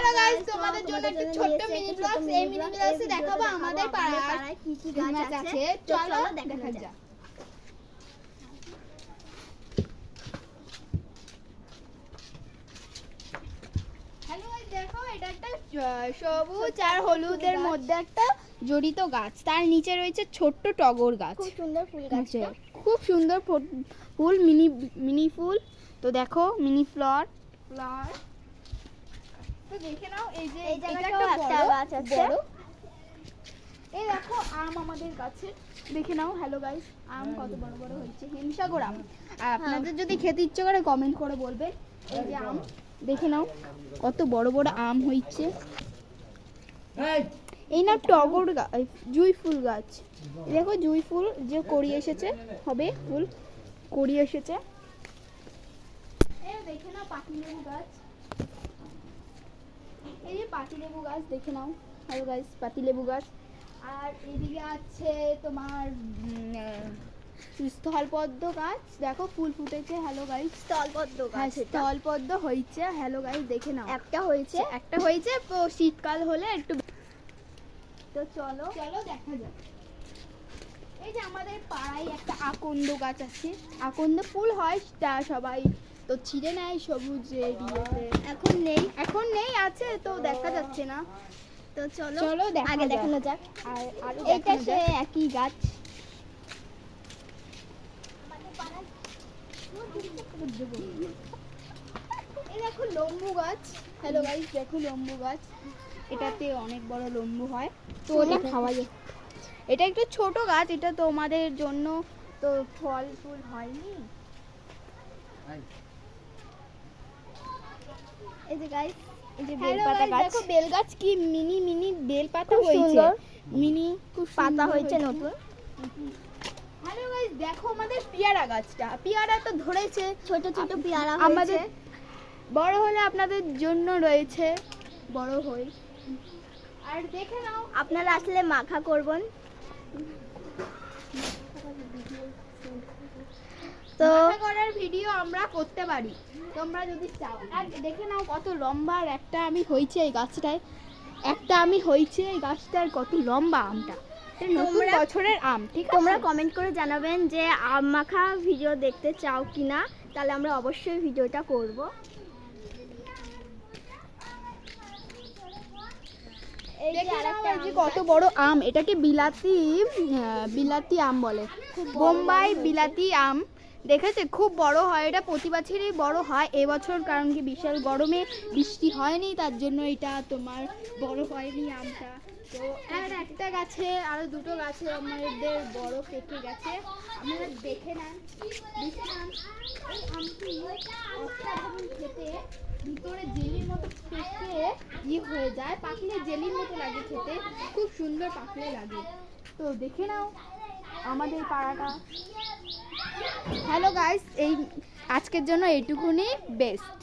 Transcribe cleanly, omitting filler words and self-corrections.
Hello guys, তোমাদের জন্য একটা ছোট্ট মিনি ব্লগ। এই মিনি ব্লগে দেখাবো আমাদের পাড়ায় কি কি গাছ আছে। চলো দেখা যাক। হ্যালো গাইস, দেখো এটা একটা সবুজ আর হলুদের মধ্যে একটা জড়িত গাছ। তার নিচে রয়েছে ছোট্ট টগর গাছ। খুব সুন্দর ফুল গাছটা, খুব সুন্দর ফুল, মিনি মিনি ফুল। তো দেখো মিনি ফ্লাওয়ার। তো দেখে নাও, এই যে এই এটা জায়গাটাও একটা গাছ আছে। এই দেখো আম আমাদের গাছে, দেখে নাও। হ্যালো গাইস, আম কত বড় বড় হয়েছে, হিমসাগর আম। আর আপনাদের যদি খেতে ইচ্ছে করে কমেন্ট করে বলবেন। এই যে আম, দেখে নাও কত বড় বড় আম হয়েছে। এই না টগর গাছ, জুঁই ফুল গাছ। দেখো জুঁই ফুল যে কড়ি এসেছে, হবে ফুল কড়ি এসেছে। এই দেখে নাও পাতিলেবু গাছ। এই যে পাতিলেবু গাছ দেখে নাও। হ্যালো গাইস, পাতিলেবু গাছ। আর এদিকে আছে তোমার স্থলপদ্ম গাছ। দেখো ফুল ফুটেছে। হ্যালো গাইস, স্থলপদ্ম গাছ, স্থলপদ্ম হয়েছে। হ্যালো গাইস, দেখে নাও একটা হয়েছে। তো শীতকাল হলে একটু। তো চলো চলো দেখা যাক। এই যে আমাদের পাড়ায় একটা আকন্দ গাছ আছে। আকন্দ ফুল হয়, তা সবাই তো ছিঁড়ে নেয় সবুজ ইয়েতে। এখন নেই আছে তো দেখা যাচ্ছে না। তো চলো চলো আগে দেখানো যাক। আর এটা সে একই গাছ। এই দেখো লম্বু গাছ। হ্যালো গাইস, দেখো লম্বু গাছ। এটাতে অনেক বড় লম্বু হয়, তো ওটা খাওয়া যায়। এটা একটু ছোট গাছ, এটা তোমাদের জন্য তো ফল ফুল হয়নি। এই যে গাইস, এই যে হ্যালো বেলপাতা গাইস, গাছ। দেখো বেলগাছ, কি মিনি মিনি বেলপাতা খুব হয়েছে। সুন্দর। মিনি খুব পাতা সুন্দর হয়েছে নতুন। হ্যালো গাইস, দেখো আমাদের পেয়ারা গাছটা। পেয়ারা তো ধরেছে, ছোট ছোট পেয়ারা আমাদের হয়েছে। বড় হলে আপনাদের জন্য রয়েছে, বড় হই। আর দেখে নাও, আপনারা আসলে মাখা করবেন। তো মাখা করার ভিডিও আমরা করতে পারি তোমরা যদি চাও। আর দেখে নাও কত লম্বা একটা আমি হয়েছে এই গাছটায়। একটা আমি হয়েছে এই গাছটার, কত লম্বা আমটা। এটা নতুন বছরের আম, ঠিক আছে? তোমরা কমেন্ট করে জানাবেন যে আম মাখা ভিডিও দেখতে চাও কিনা, তাহলে আমরা অবশ্যই ভিডিওটা করব। এই যে আরেকটা এই যে কত বড় আম, এটাকে বিলাতি আম বলে, বোম্বাই বিলাতি আম। দেখেছে খুব বড় হয়, এটা প্রতি বছরই বড় হয়। এবছর কারণ কি বিশাল গরমে বৃষ্টি হয়নি, তার জন্য এটা তোমার বড় হয়নি আমটা। তো আর একটা গাছে, আরো দুটো গাছে আমাদের বড় পেকে গেছে। আপনারা দেখে নেন। এই আমটি অসাধারণ খেতে, ভিতরে জেলির মতো পেকে হয়ে যায়, পাকলে জেলির মতো লাগে খেতে, খুব সুন্দর পাকলে লাগে। তো দেখে নাও আমাদের পাড়াটা। হ্যালো গাইস, এই আজকের জন্য এইটুকুনি বেস্ট।